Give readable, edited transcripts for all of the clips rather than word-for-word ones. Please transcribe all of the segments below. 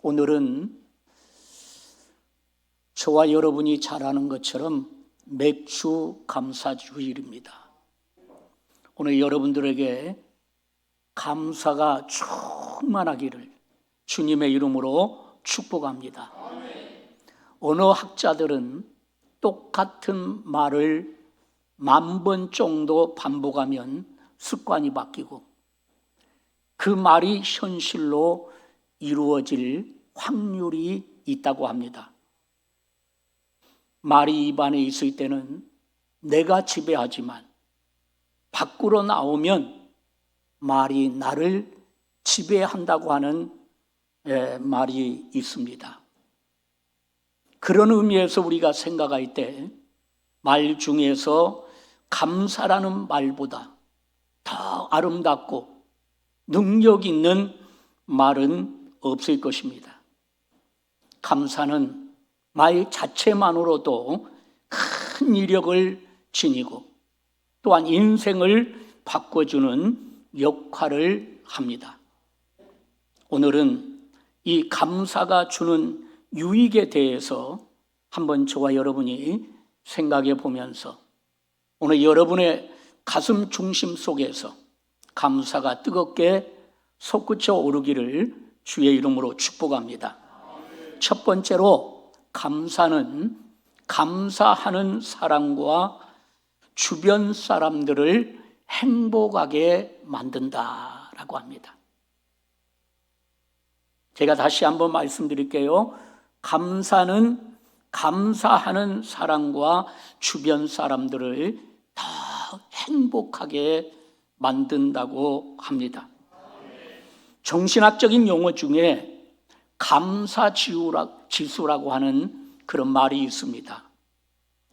오늘은 저와 여러분이 잘 아는 것처럼 맥주 감사주일입니다. 오늘 여러분들에게 감사가 충만하기를 주님의 이름으로 축복합니다. 언어학자들은 똑같은 말을 10,000번 정도 반복하면 습관이 바뀌고 그 말이 현실로 이루어질 확률이 있다고 합니다. 말이 입안에 있을 때는 내가 지배하지만 밖으로 나오면 말이 나를 지배한다고 하는 말이 있습니다. 그런 의미에서 우리가 생각할 때 말 중에서 감사라는 말보다 더 아름답고 능력 있는 말은 없을 것입니다. 감사는 말 자체만으로도 큰 이력을 지니고 또한 인생을 바꿔주는 역할을 합니다. 오늘은 이 감사가 주는 유익에 대해서 한번 저와 여러분이 생각해 보면서 오늘 여러분의 가슴 중심 속에서 감사가 뜨겁게 솟구쳐 오르기를 주의 이름으로 축복합니다. 첫 번째로 감사는 감사하는 사람과 주변 사람들을 행복하게 만든다라고 합니다. 제가 다시 한번 말씀드릴게요. 감사는 감사하는 사람과 주변 사람들을 더 행복하게 만든다고 합니다. 정신학적인 용어 중에 감사지수라고 하는 그런 말이 있습니다.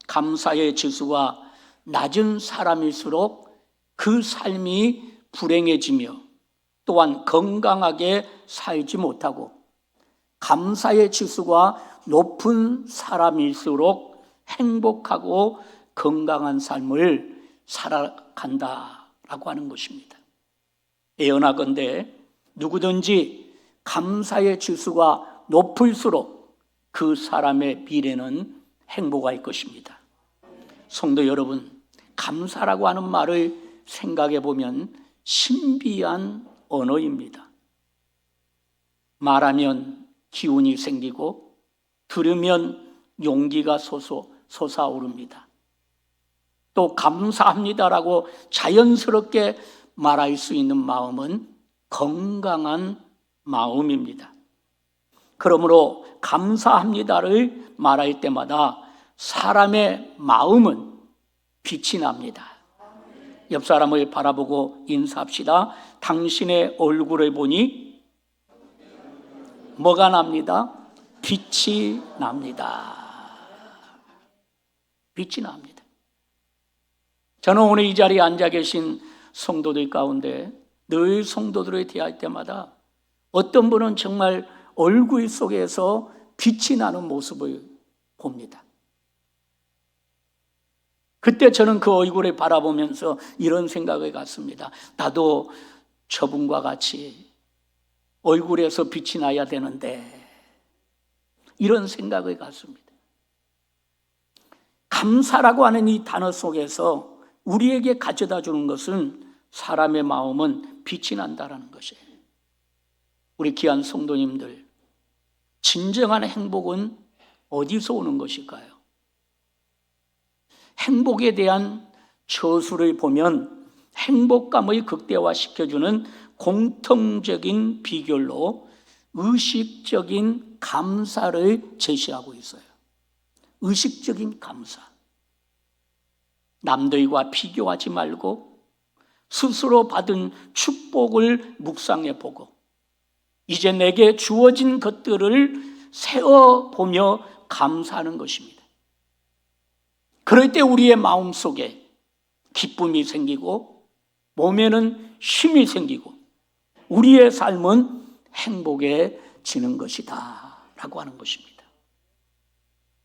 감사의 지수가 낮은 사람일수록 그 삶이 불행해지며 또한 건강하게 살지 못하고 감사의 지수가 높은 사람일수록 행복하고 건강한 삶을 살아간다라고 하는 것입니다. 예언하건대 누구든지 감사의 지수가 높을수록 그 사람의 미래는 행복할 것입니다. 성도 여러분, 감사라고 하는 말을 생각해 보면 신비한 언어입니다. 말하면 기운이 생기고 들으면 용기가 솟아오릅니다. 또 감사합니다라고 자연스럽게 말할 수 있는 마음은 건강한 마음입니다. 그러므로 감사합니다를 말할 때마다 사람의 마음은 빛이 납니다. 옆 사람을 바라보고 인사합시다. 당신의 얼굴을 보니 뭐가 납니다? 빛이 납니다. 빛이 납니다. 저는 오늘 이 자리에 앉아 계신 성도들 가운데 늘 성도들을 대할 때마다 어떤 분은 정말 얼굴 속에서 빛이 나는 모습을 봅니다. 그때 저는 그 얼굴을 바라보면서 이런 생각을 갖습니다. 나도 저분과 같이 얼굴에서 빛이 나야 되는데 이런 생각을 갖습니다. 감사라고 하는 이 단어 속에서 우리에게 가져다 주는 것은 사람의 마음은 빛이 난다라는 것이에요. 우리 귀한 성도님들, 진정한 행복은 어디서 오는 것일까요? 행복에 대한 저수를 보면 행복감을 극대화시켜주는 공통적인 비결로 의식적인 감사를 제시하고 있어요. 의식적인 감사. 남들과 비교하지 말고 스스로 받은 축복을 묵상해 보고 이제 내게 주어진 것들을 세어보며 감사하는 것입니다. 그럴 때 우리의 마음속에 기쁨이 생기고 몸에는 힘이 생기고 우리의 삶은 행복해지는 것이다 라고 하는 것입니다.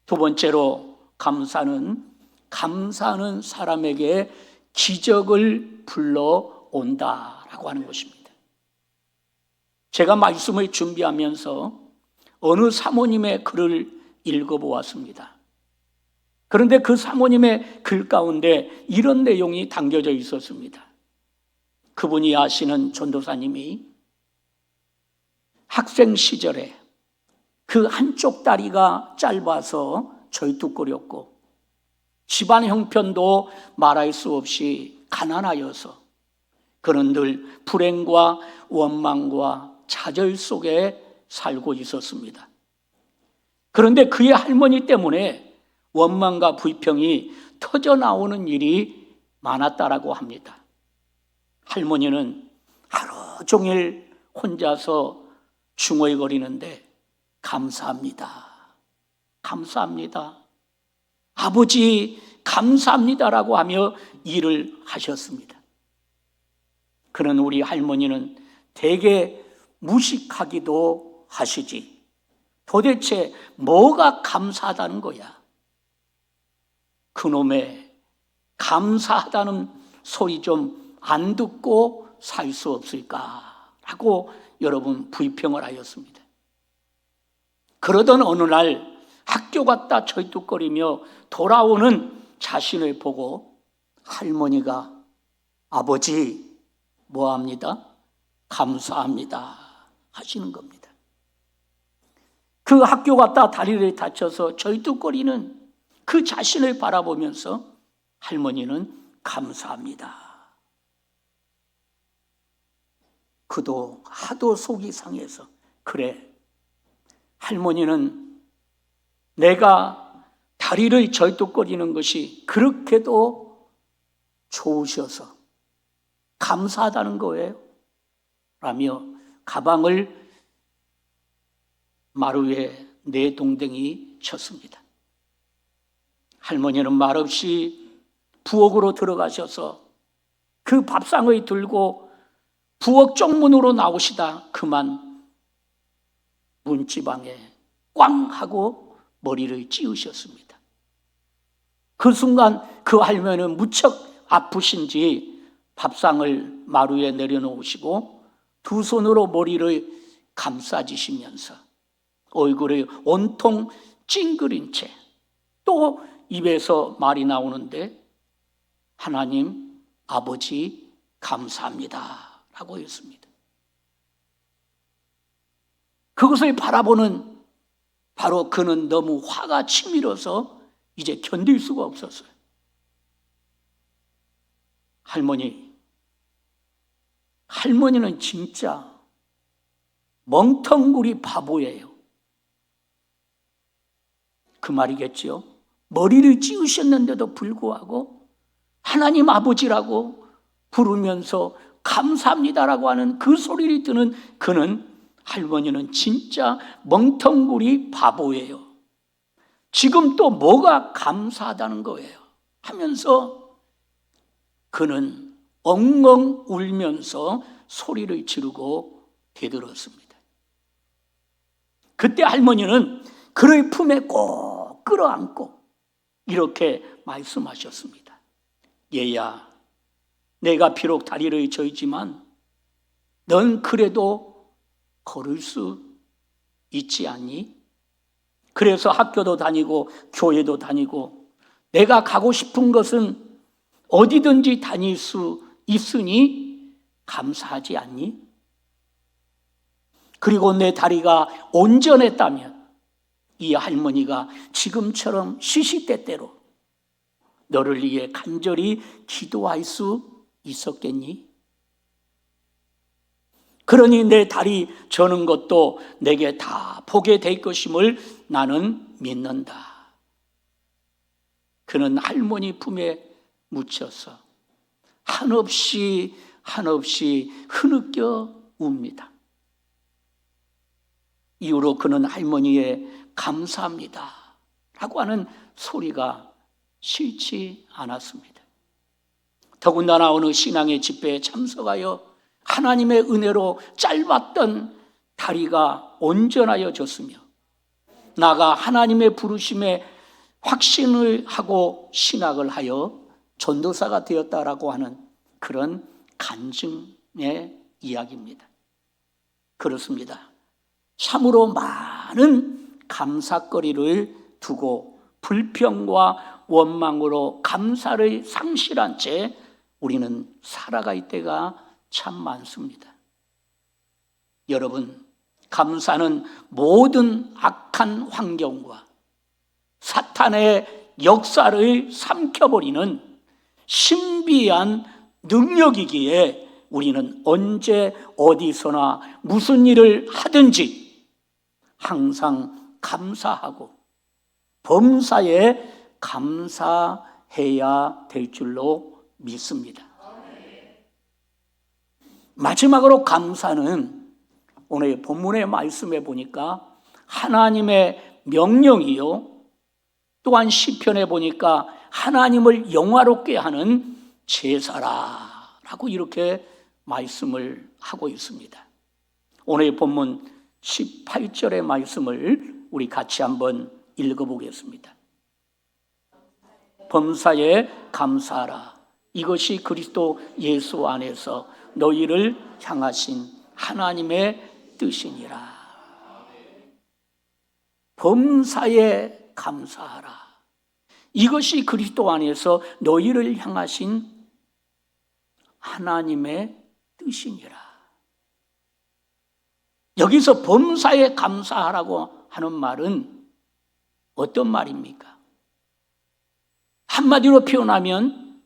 두 번째로 감사는 감사하는 사람에게 기적을 불러온다라고 하는 것입니다. 제가 말씀을 준비하면서 어느 사모님의 글을 읽어보았습니다. 그런데 그 사모님의 글 가운데 이런 내용이 담겨져 있었습니다. 그분이 아시는 전도사님이 학생 시절에 그 한쪽 다리가 짧아서 절뚝거렸고 집안 형편도 말할 수 없이 가난하여서 그는 늘 불행과 원망과 좌절 속에 살고 있었습니다. 그런데 그의 할머니 때문에 원망과 불평이 터져나오는 일이 많았다라고 합니다. 할머니는 하루 종일 혼자서 중얼거리는데 감사합니다. 감사합니다. 아버지 감사합니다라고 하며 일을 하셨습니다. 그는 우리 할머니는 되게 무식하기도 하시지. 도대체 뭐가 감사하다는 거야? 그놈의 감사하다는 소리 좀 안 듣고 살 수 없을까라고 여러분 불평을 하였습니다. 그러던 어느 날 학교 갔다 절뚝거리며 돌아오는 자신을 보고 할머니가 아버지 뭐합니다? 감사합니다 하시는 겁니다. 그 학교 갔다 다리를 다쳐서 절뚝거리는 그 자신을 바라보면서 할머니는 감사합니다. 그도 하도 속이 상해서 그래, 할머니는 내가 다리를 절뚝거리는 것이 그렇게도 좋으셔서 감사하다는 거예요 라며 가방을 마루에 내동댕이 쳤습니다. 할머니는 말없이 부엌으로 들어가셔서 그 밥상을 들고 부엌 쪽문으로 나오시다 그만 문지방에 꽝 하고 머리를 찌우셨습니다. 그 순간 그 할머니는 무척 아프신지 밥상을 마루에 내려놓으시고 두 손으로 머리를 감싸지시면서 얼굴을 온통 찡그린 채 또 입에서 말이 나오는데 하나님 아버지 감사합니다 라고 했습니다. 그것을 바라보는 바로 그는 너무 화가 치밀어서 이제 견딜 수가 없었어요. 할머니는 진짜 멍텅구리 바보예요. 그 말이겠죠. 머리를 찌우셨는데도 불구하고 하나님 아버지라고 부르면서 감사합니다라고 하는 그 소리를 듣는 할머니는 진짜 멍텅구리 바보예요. 지금 또 뭐가 감사하다는 거예요 하면서 그는 엉엉 울면서 소리를 지르고 대들었습니다. 그때 할머니는 그를 품에 꼭 끌어안고 이렇게 말씀하셨습니다. 얘야, 내가 비록 다리를 저이지만 넌 그래도 걸을 수 있지 않니? 그래서 학교도 다니고 교회도 다니고 내가 가고 싶은 것은 어디든지 다닐 수 있으니 감사하지 않니? 그리고 내 다리가 온전했다면 이 할머니가 지금처럼 시시때때로 너를 위해 간절히 기도할 수 있었겠니? 그러니 내 다리 저는 것도 내게 다 보게 될 것임을 나는 믿는다. 그는 할머니 품에 묻혀서 한없이 흐느껴 웁니다. 이후로 그는 할머니의 감사합니다 라고 하는 소리가 싫지 않았습니다. 더군다나 어느 신앙의 집회에 참석하여 하나님의 은혜로 짧았던 다리가 온전하여졌으며 나가 하나님의 부르심에 확신을 하고 신학을 하여 전도사가 되었다라고 하는 그런 간증의 이야기입니다. 그렇습니다. 참으로 많은 많은 감사거리를 두고 불평과 원망으로 감사를 상실한 채 우리는 살아갈 때가 참 많습니다. 여러분, 감사는 모든 악한 환경과 사탄의 역사를 삼켜버리는 신비한 능력이기에 우리는 언제 어디서나 무슨 일을 하든지 항상 감사하고 범사에 감사해야 될 줄로 믿습니다. 마지막으로 감사는 오늘 본문의 말씀에 보니까 하나님의 명령이요, 또한 시편에 보니까 하나님을 영화롭게 하는 제사라라고 이렇게 말씀을 하고 있습니다. 오늘 본문 18절의 말씀을 우리 같이 한번 읽어보겠습니다. 범사에 감사하라. 이것이 그리스도 예수 안에서 너희를 향하신 하나님의 뜻이니라. 범사에 감사하라. 이것이 그리스도 안에서 너희를 향하신 하나님의 뜻이니라. 여기서 범사에 감사하라고 하는 말은 어떤 말입니까? 한마디로 표현하면,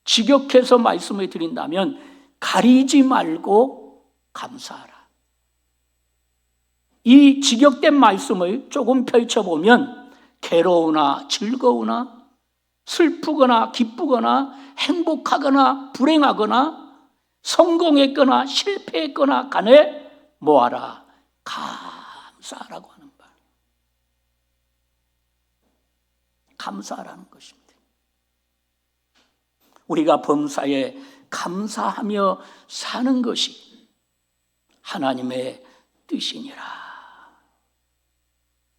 직역해서 말씀을 드린다면 가리지 말고 감사하라. 이 직역된 말씀을 조금 펼쳐보면 괴로우나 즐거우나 슬프거나 기쁘거나 행복하거나 불행하거나 성공했거나 실패했거나 간에 뭐하라? 감사하라고 하는 말. 감사하라는 것입니다. 우리가 범사에 감사하며 사는 것이 하나님의 뜻이니라.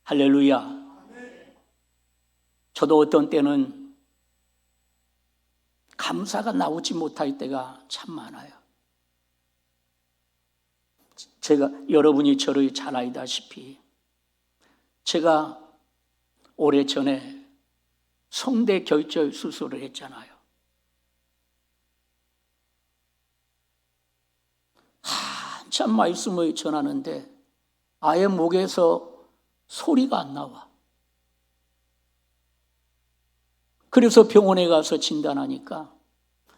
할렐루야. 저도 어떤 때는 감사가 나오지 못할 때가 참 많아요. 제가, 여러분이 저를 잘 알다시피 제가 오래전에 성대 결절 수술을 했잖아요. 한참 말씀을 전하는데 아예 목에서 소리가 안 나와. 그래서 병원에 가서 진단하니까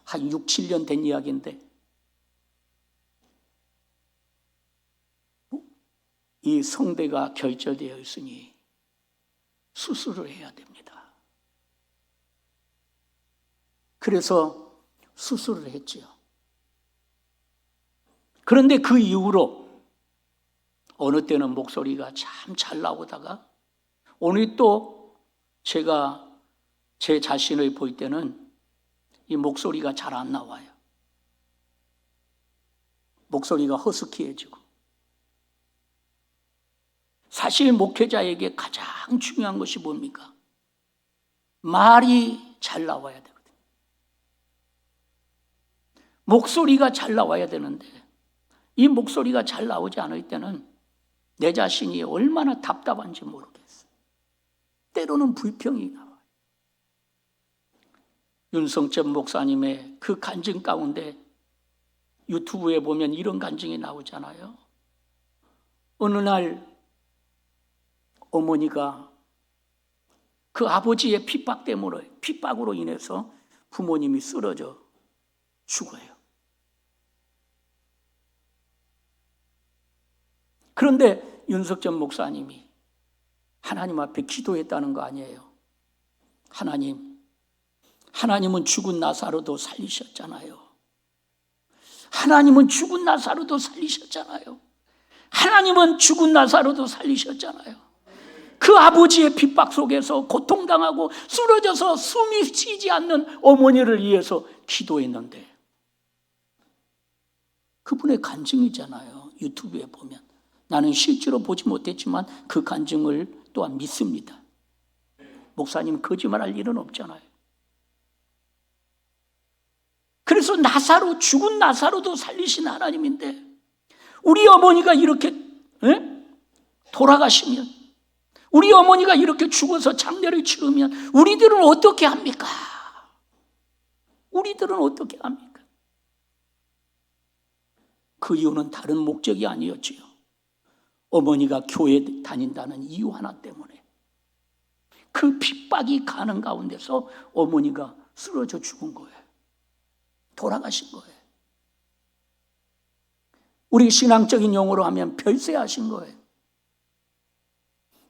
한 6, 7년 된 이야기인데 이 성대가 결절되어 있으니 수술을 해야 됩니다. 그래서 수술을 했지요. 그런데 그 이후로 어느 때는 목소리가 참 잘 나오다가 오늘 또 제가 제 자신을 볼 때는 이 목소리가 잘 안 나와요. 목소리가 허스키해지고. 사실 목회자에게 가장 중요한 것이 뭡니까? 말이 잘 나와야 되거든요. 목소리가 잘 나와야 되는데 이 목소리가 잘 나오지 않을 때는 내 자신이 얼마나 답답한지 모르겠어요. 때로는 불평이 나와요. 윤성철 목사님의 그 간증 가운데 유튜브에 보면 이런 간증이 나오잖아요. 어느 날 어머니가 그 아버지의 핍박으로 인해서 부모님이 쓰러져 죽어요. 그런데 윤석전 목사님이 하나님 앞에 기도했다는 거 아니에요. 하나님은 죽은 나사로도 살리셨잖아요. 하나님은 죽은 나사로도 살리셨잖아요. 하나님은 죽은 나사로도 살리셨잖아요. 그 아버지의 핍박 속에서 고통당하고 쓰러져서 숨이 쉬지 않는 어머니를 위해서 기도했는데 그분의 간증이잖아요. 유튜브에 보면. 나는 실제로 보지 못했지만 그 간증을 또한 믿습니다. 목사님 거짓말할 일은 없잖아요. 그래서 죽은 나사로도 살리신 하나님인데 우리 어머니가 이렇게 돌아가시면 우리 어머니가 이렇게 죽어서 장례를 치르면 우리들은 어떻게 합니까? 우리들은 어떻게 합니까? 그 이유는 다른 목적이 아니었지요. 어머니가 교회 다닌다는 이유 하나 때문에 그 핍박이 가는 가운데서 어머니가 쓰러져 죽은 거예요. 돌아가신 거예요. 우리 신앙적인 용어로 하면 별세하신 거예요.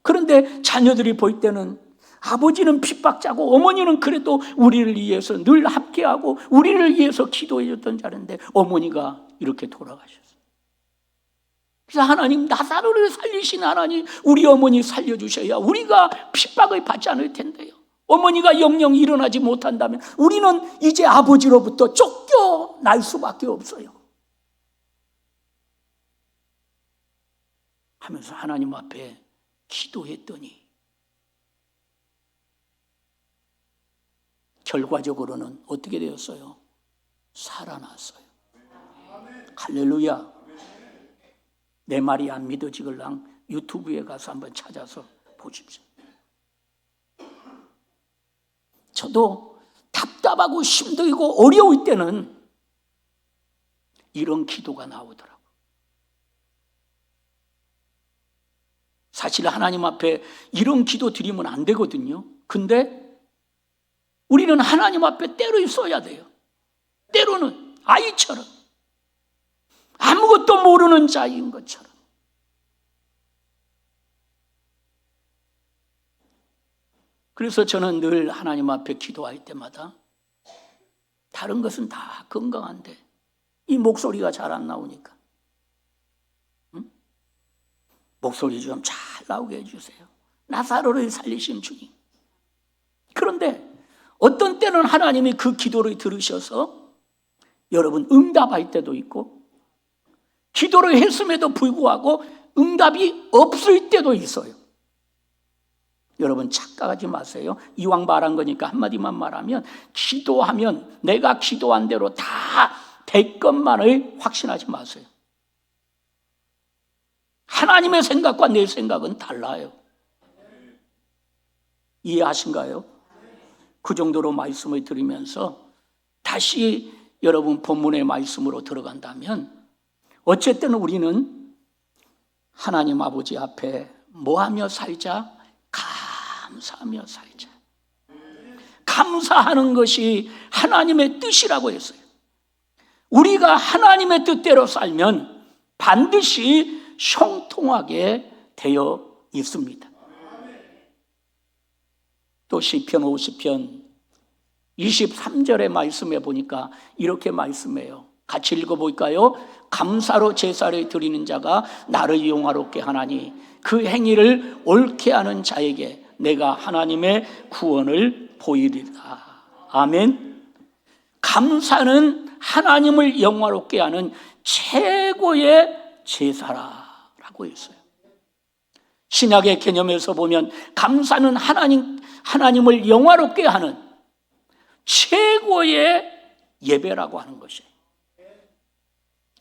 그런데 자녀들이 볼 때는 아버지는 핍박자고 어머니는 그래도 우리를 위해서 늘 함께하고 우리를 위해서 기도해 줬던 자인데 어머니가 이렇게 돌아가셨어요. 그래서 하나님, 나사로를 살리신 하나님, 우리 어머니 살려주셔야 우리가 핍박을 받지 않을 텐데요. 어머니가 영영 일어나지 못한다면 우리는 이제 아버지로부터 쫓겨날 수밖에 없어요. 하면서 하나님 앞에 기도했더니 결과적으로는 어떻게 되었어요? 살아났어요. 할렐루야. 내 말이 안 믿어지걸랑 유튜브에 가서 한번 찾아서 보십시오. 저도 답답하고 힘들고 어려울 때는 이런 기도가 나오더라고요. 사실 하나님 앞에 이런 기도 드리면 안 되거든요. 근데 우리는 하나님 앞에 때로 써야 돼요. 때로는 아이처럼 아무것도 모르는 자인 것처럼. 그래서 저는 늘 하나님 앞에 기도할 때마다 다른 것은 다 건강한데 이 목소리가 잘 안 나오니까 목소리 좀 잘 나오게 해주세요. 나사로를 살리신 주님. 그런데 어떤 때는 하나님이 그 기도를 들으셔서 여러분 응답할 때도 있고 기도를 했음에도 불구하고 응답이 없을 때도 있어요. 여러분 착각하지 마세요. 이왕 말한 거니까 한마디만 말하면 기도하면 내가 기도한 대로 다 될 것만을 확신하지 마세요. 하나님의 생각과 내 생각은 달라요. 이해하신가요? 그 정도로 말씀을 드리면서 다시 여러분 본문의 말씀으로 들어간다면 어쨌든 우리는 하나님 아버지 앞에 뭐하며 살자? 감사하며 살자. 감사하는 것이 하나님의 뜻이라고 했어요. 우리가 하나님의 뜻대로 살면 반드시 형통하게 되어 있습니다. 또 시편 50편 23절의 말씀에 보니까 이렇게 말씀해요. 같이 읽어볼까요? 감사로 제사를 드리는 자가 나를 영화롭게 하나니 그 행위를 옳게 하는 자에게 내가 하나님의 구원을 보이리라. 아멘. 감사는 하나님을 영화롭게 하는 최고의 제사라고 했어요. 신약의 개념에서 보면 감사는 하나님을 영화롭게 하는 최고의 예배라고 하는 것이에요.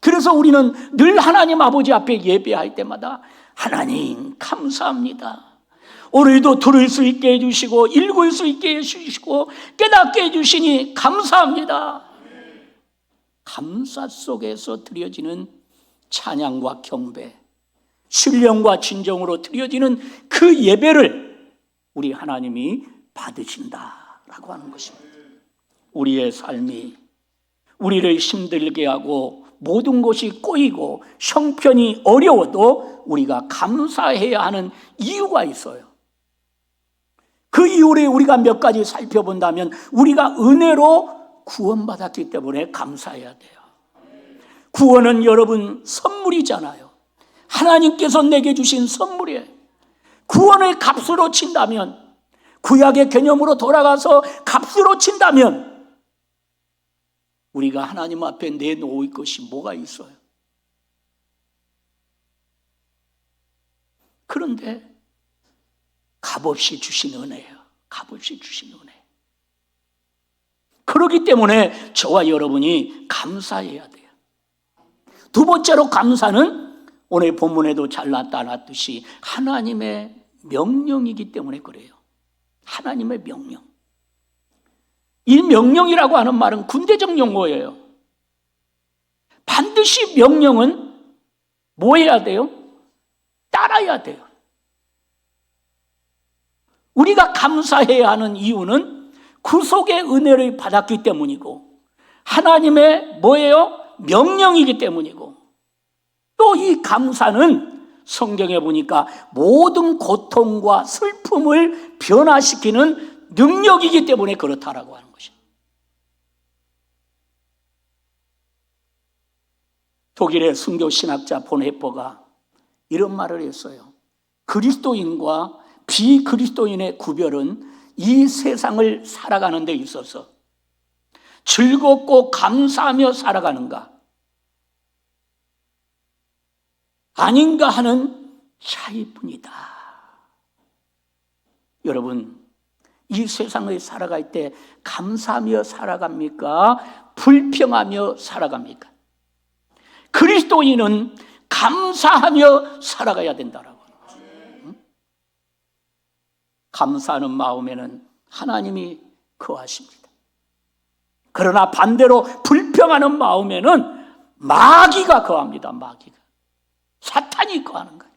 그래서 우리는 늘 하나님 아버지 앞에 예배할 때마다 하나님 감사합니다. 오늘도 들을 수 있게 해주시고 읽을 수 있게 해주시고 깨닫게 해주시니 감사합니다. 감사 속에서 드려지는 찬양과 경배, 신령과 진정으로 드려지는 그 예배를 우리 하나님이 받으신다라고 하는 것입니다. 우리의 삶이 우리를 힘들게 하고 모든 것이 꼬이고 형편이 어려워도 우리가 감사해야 하는 이유가 있어요. 그 이유를 우리가 몇 가지 살펴본다면 우리가 은혜로 구원받았기 때문에 감사해야 돼요. 구원은 여러분 선물이잖아요. 하나님께서 내게 주신 선물이에요. 구원을 값으로 친다면, 구약의 개념으로 돌아가서 값으로 친다면 우리가 하나님 앞에 내놓을 것이 뭐가 있어요? 그런데 값없이 주신 은혜예요. 값없이 주신 은혜. 그렇기 때문에 저와 여러분이 감사해야 돼요. 두 번째로 감사는 오늘 본문에도 잘 나타났듯이 하나님의 명령이기 때문에 그래요. 하나님의 명령. 이 명령이라고 하는 말은 군대적 용어예요. 반드시 명령은 뭐 해야 돼요? 따라야 돼요. 우리가 감사해야 하는 이유는 구속의 은혜를 받았기 때문이고, 하나님의 뭐예요? 명령이기 때문이고, 또 이 감사는 성경에 보니까 모든 고통과 슬픔을 변화시키는 능력이기 때문에 그렇다라고 하는 것입니다. 독일의 순교 신학자 본헤퍼가 이런 말을 했어요. 그리스도인과 비그리스도인의 구별은 이 세상을 살아가는 데 있어서 즐겁고 감사하며 살아가는가 아닌가 하는 차이뿐이다. 여러분, 이 세상을 살아갈 때 감사하며 살아갑니까? 불평하며 살아갑니까? 그리스도인은 감사하며 살아가야 된다라고. 감사하는 마음에는 하나님이 거하십니다. 그러나 반대로 불평하는 마음에는 마귀가 거합니다. 마귀가. 사탄이 거하는 거예요.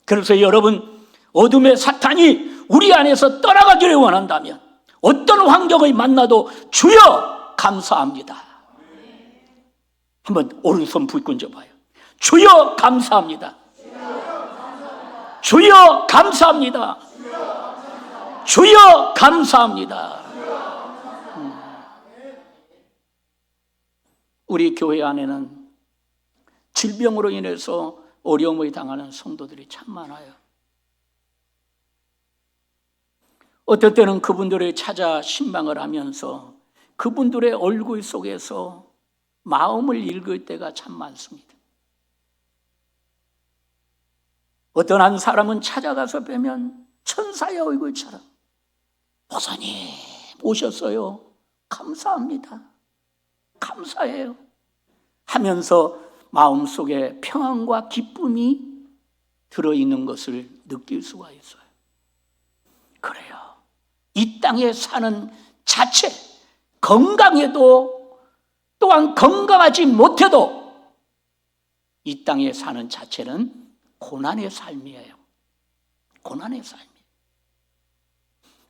그래서 여러분, 어둠의 사탄이 우리 안에서 떠나가기를 원한다면 어떤 환경을 만나도 주여 감사합니다. 한번 오른손 불끈 봐요. 주여 감사합니다. 주여 감사합니다. 주여 감사합니다. 우리 교회 안에는 질병으로 인해서 어려움을 당하는 성도들이 참 많아요. 어떨 때는 그분들을 찾아 신방을 하면서 그분들의 얼굴 속에서 마음을 읽을 때가 참 많습니다. 어떤 한 사람은 찾아가서 뵈면 천사의 얼굴처럼 보사님 오셨어요. 감사합니다. 감사해요. 하면서 마음속에 평안과 기쁨이 들어있는 것을 느낄 수가 있어요. 그래요. 이 땅에 사는 자체, 건강해도 또한 건강하지 못해도 이 땅에 사는 자체는 고난의 삶이에요. 고난의 삶이에요.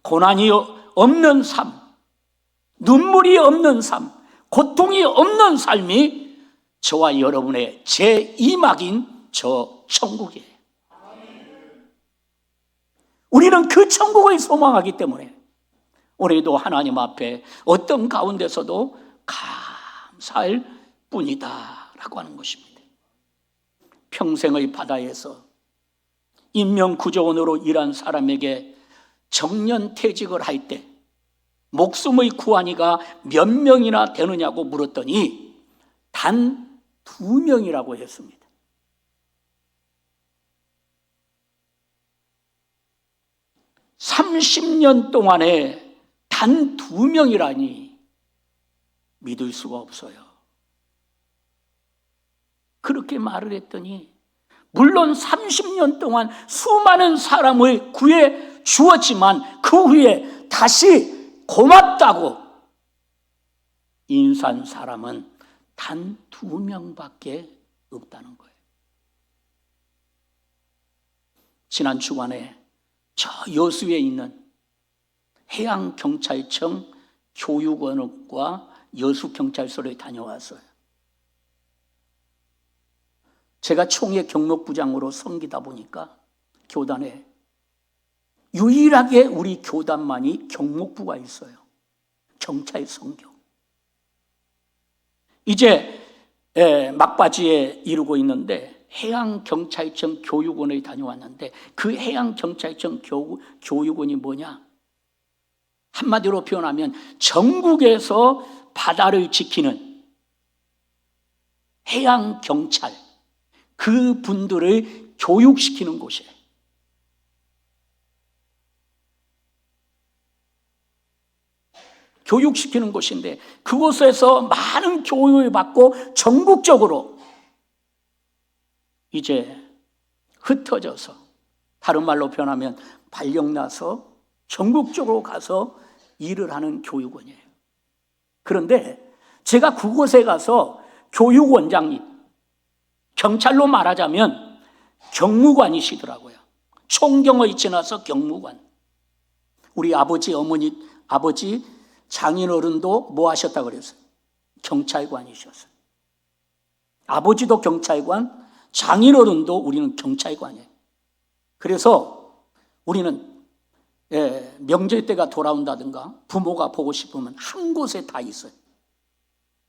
고난이 없는 삶, 눈물이 없는 삶, 고통이 없는 삶이 저와 여러분의 제2막인 저 천국이에요. 우리는 그 천국을 소망하기 때문에 오늘도 하나님 앞에 어떤 가운데서도 감사할 뿐이다 라고 하는 것입니다. 평생의 바다에서 인명구조원으로 일한 사람에게 정년퇴직을 할 때 목숨의 구하니가 몇 명이나 되느냐고 물었더니 단 2명이라고 했습니다. (30년) 동안에 단 2명이라니 믿을 수가 없어요. 그렇게 말을 했더니 물론 30년 동안 수많은 사람을 구해 주었지만 그 후에 다시 고맙다고 인사한 사람은 단 2명밖에 없다는 거예요. 지난 주간에 저 여수에 있는 해양경찰청 교육원과 여수경찰서를 다녀왔어요. 제가 총회 경목부장으로 섬기다 보니까 교단에 유일하게 우리 교단만이 경목부가 있어요. 경찰 성교. 이제 막바지에 이르고 있는데 해양경찰청 교육원을 다녀왔는데 그 해양경찰청 교육원이 뭐냐? 한마디로 표현하면 전국에서 바다를 지키는 해양경찰, 그 분들을 교육시키는 곳이에요. 교육시키는 곳인데 그곳에서 많은 교육을 받고 전국적으로 이제 흩어져서 다른 말로 표현하면 발령나서 전국적으로 가서 일을 하는 교육원이에요. 그런데 제가 그곳에 가서 교육원장님, 경찰로 말하자면 경무관이시더라고요. 총경을 지나서 경무관. 우리 아버지, 어머니, 아버지 장인어른도 뭐 하셨다 그랬어요? 경찰관이셨어요. 아버지도 경찰관, 장인어른도 우리는 경찰관이에요. 그래서 우리는 명절 때가 돌아온다든가 부모가 보고 싶으면 한 곳에 다 있어요.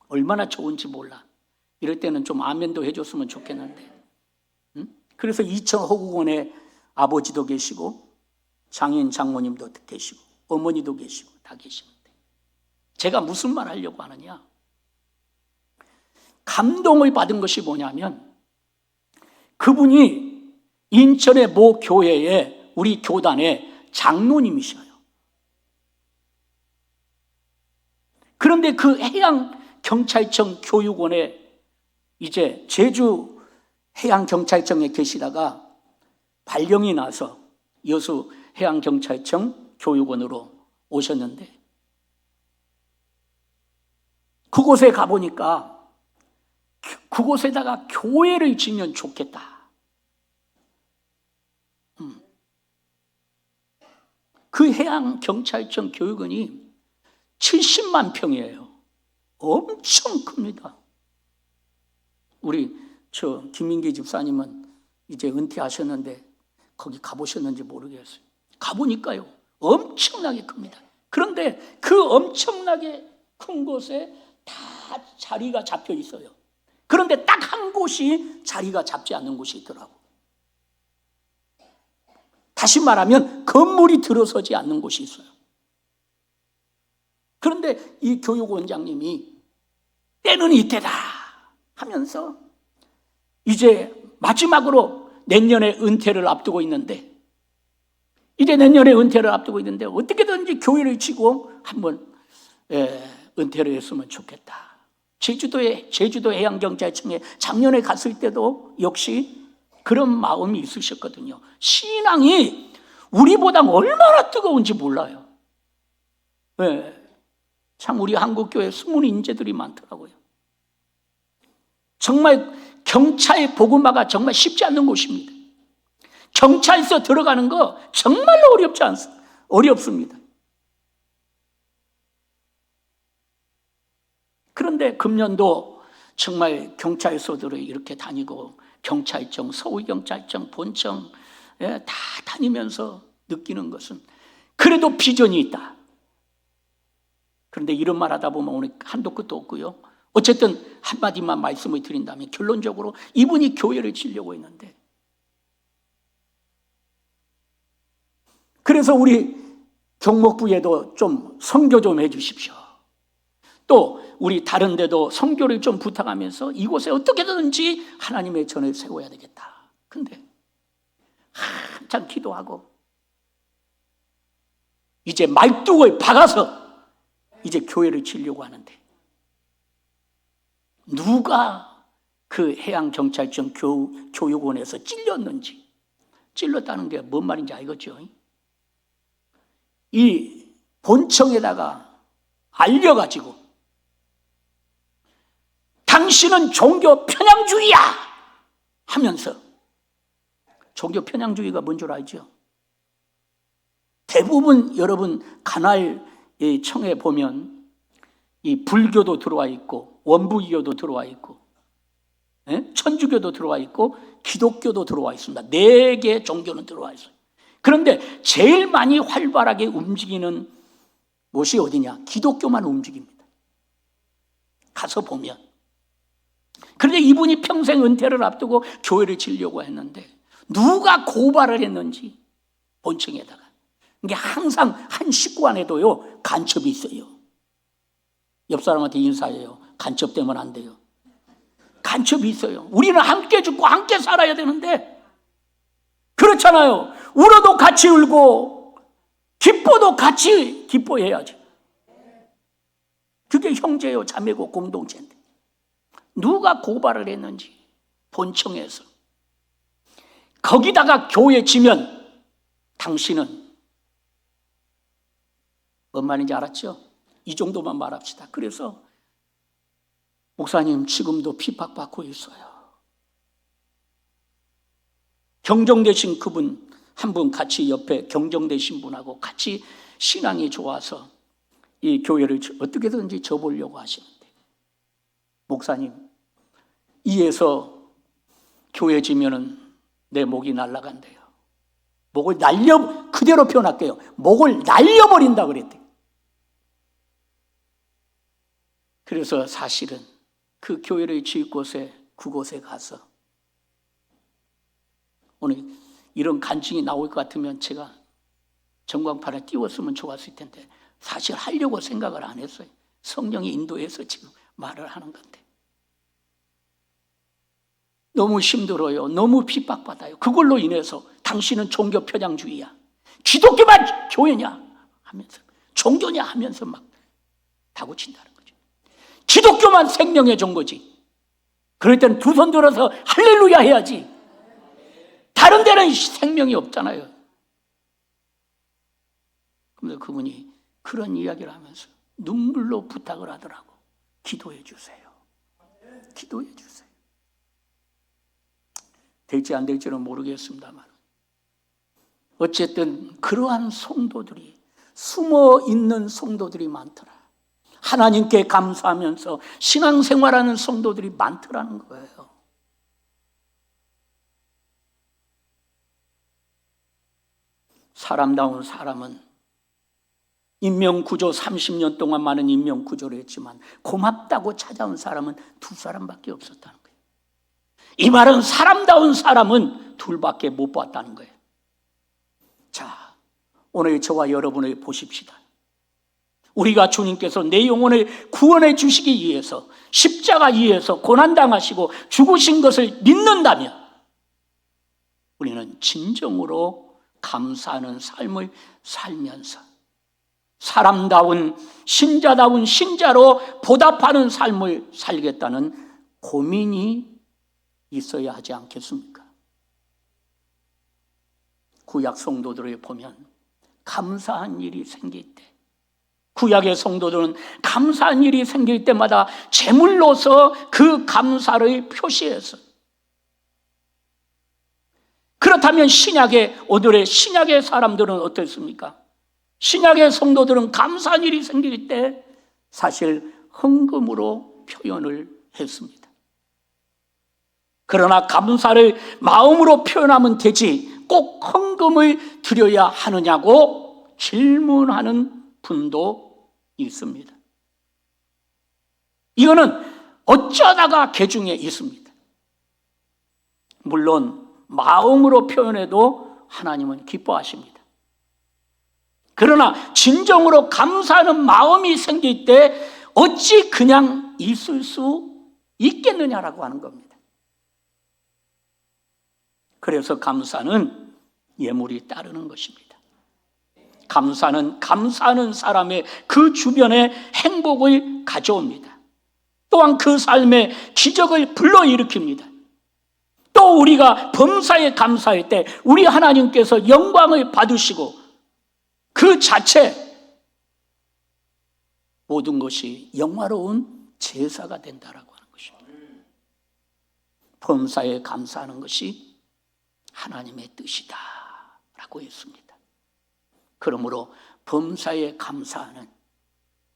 얼마나 좋은지 몰라. 이럴 때는 좀 아멘도 해줬으면 좋겠는데. 그래서 이천 호국원에 아버지도 계시고 장인 장모님도 계시고 어머니도 계시고 다 계시는데, 제가 무슨 말 하려고 하느냐, 감동을 받은 것이 뭐냐면 그분이 인천의 모 교회에 우리 교단의 장로님이셔요. 그런데 그 해양경찰청 교육원에 이제 제주 해양경찰청에 계시다가 발령이 나서 여수 해양경찰청 교육원으로 오셨는데, 그곳에 가보니까 그곳에다가 교회를 지면 좋겠다. 그 해양경찰청 교육원이 70만 평이에요. 엄청 큽니다. 우리 김민기 집사님은 이제 은퇴하셨는데 거기 가보셨는지 모르겠어요. 가보니까요, 엄청나게 큽니다. 그런데 그 엄청나게 큰 곳에 다 자리가 잡혀 있어요. 그런데 딱 한 곳이 자리가 잡지 않는 곳이 있더라고. 다시 말하면 건물이 들어서지 않는 곳이 있어요. 그런데 이 교육원장님이 때는 이때다 하면서 이제 마지막으로 내년에 은퇴를 앞두고 있는데, 어떻게든지 교회를 치고 한번 은퇴를 했으면 좋겠다. 제주도 해양경찰청에 작년에 갔을 때도 역시 그런 마음이 있으셨거든요. 신앙이 우리보다 얼마나 뜨거운지 몰라요. 참 우리 한국교회 숨은 인재들이 많더라고요. 정말 경찰 복음화가 정말 쉽지 않는 곳입니다. 경찰서 들어가는 거 정말로 어렵습니다. 그런데 금년도 정말 경찰서들을 이렇게 다니고 경찰청, 서울경찰청, 본청 다 다니면서 느끼는 것은 그래도 비전이 있다. 그런데 이런 말 하다 보면 오늘 한도 끝도 없고요. 어쨌든 한마디만 말씀을 드린다면 결론적으로 이분이 교회를 치려고 했는데, 그래서 우리 경목부에도 좀 선교 좀 해주십시오. 또 우리 다른 데도 선교를 좀 부탁하면서 이곳에 어떻게든지 하나님의 전을 세워야 되겠다. 근데 한참 기도하고 이제 말뚝을 박아서 이제 교회를 치려고 하는데, 누가 그 해양경찰청 교육원에서 찔렸는지, 찔렀다는 게 뭔 말인지 알겠죠? 이 본청에다가 알려가지고 당신은 종교 편향주의야 하면서, 종교 편향주의가 뭔 줄 알죠? 대부분 여러분 관할 청에 보면 이 불교도 들어와 있고 원불교도 들어와 있고 천주교도 들어와 있고 기독교도 들어와 있습니다. 4개 종교는 들어와 있어요. 그런데 제일 많이 활발하게 움직이는 곳이 어디냐? 기독교만 움직입니다. 가서 보면. 그런데 이분이 평생 은퇴를 앞두고 교회를 지으려고 했는데 누가 고발을 했는지 본청에다가. 이게 항상 한 식구 안에도요 간첩이 있어요. 옆 사람한테 인사해요. 간첩되면 안 돼요. 간첩이 있어요. 우리는 함께 죽고 함께 살아야 되는데 그렇잖아요. 울어도 같이 울고 기뻐도 같이 기뻐해야죠. 그게 형제요 자매고 공동체인데 누가 고발을 했는지 본청에서. 거기다가 교회 지면 당신은 뭔 말인지 알았죠? 이 정도만 말합시다. 그래서 목사님 지금도 핍박받고 있어요. 경정되신 그분 한 분 같이 옆에 경정되신 분하고 같이 신앙이 좋아서 이 교회를 어떻게든지 접으려고 하시는데, 목사님 이에서 교회 지면은 내 목이 날아간대요. 목을 그대로 표현할게요. 목을 날려버린다 그랬대요. 그래서 사실은 그 교회를 지을 곳에, 그곳에 가서 오늘 이런 간증이 나올 것 같으면 제가 전광판에 띄웠으면 좋았을 텐데 사실 하려고 생각을 안 했어요. 성령이 인도해서 지금 말을 하는 건데 너무 힘들어요. 너무 핍박받아요. 그걸로 인해서 당신은 종교 편향주의야, 기독교만 교회냐 하면서, 종교냐 하면서 막 다구친다는 거죠. 기독교만 생명해 준 거지. 그럴 때는 두 손 들어서 할렐루야 해야지. 다른 데는 생명이 없잖아요. 그런데 그분이 그런 이야기를 하면서 눈물로 부탁을 하더라고. 기도해 주세요. 기도해 주세요. 될지 안 될지는 모르겠습니다만 어쨌든 그러한 성도들이, 숨어 있는 성도들이 많더라. 하나님께 감사하면서 신앙생활하는 성도들이 많더라는 거예요. 사람다운 사람은 인명구조 30년 동안 많은 인명구조를 했지만 고맙다고 찾아온 사람은 두 사람밖에 없었다는 거예요. 이 말은 사람다운 사람은 둘밖에 못 봤다는 거예요. 자, 오늘 저와 여러분을 보십시다. 우리가 주님께서 내 영혼을 구원해 주시기 위해서 십자가 위에서 고난당하시고 죽으신 것을 믿는다면 우리는 진정으로 감사하는 삶을 살면서 사람다운 신자다운 신자로 보답하는 삶을 살겠다는 고민이 있어야 하지 않겠습니까? 구약 성도들을 보면 감사한 일이 생길 때, 구약의 성도들은 감사한 일이 생길 때마다 제물로서 그 감사를 표시해서, 그렇다면 오늘의 신약의 사람들은 어떻습니까? 신약의 성도들은 감사한 일이 생길 때 사실 헌금으로 표현을 했습니다. 그러나 감사를 마음으로 표현하면 되지 꼭 헌금을 드려야 하느냐고 질문하는 분도 있습니다. 이거는 어쩌다가 개중에 있습니다. 물론 마음으로 표현해도 하나님은 기뻐하십니다. 그러나 진정으로 감사하는 마음이 생길 때 어찌 그냥 있을 수 있겠느냐라고 하는 겁니다. 그래서 감사는 예물이 따르는 것입니다. 감사는 감사하는 사람의 그 주변에 행복을 가져옵니다. 또한 그 삶에 기적을 불러일으킵니다. 또 우리가 범사에 감사할 때 우리 하나님께서 영광을 받으시고 그 자체 모든 것이 영화로운 제사가 된다라고 하는 것입니다. 범사에 감사하는 것이 하나님의 뜻이다 라고 했습니다. 그러므로 범사에 감사하는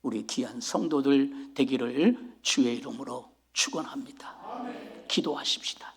우리 귀한 성도들 되기를 주의 이름으로 축원합니다. 기도하십시다.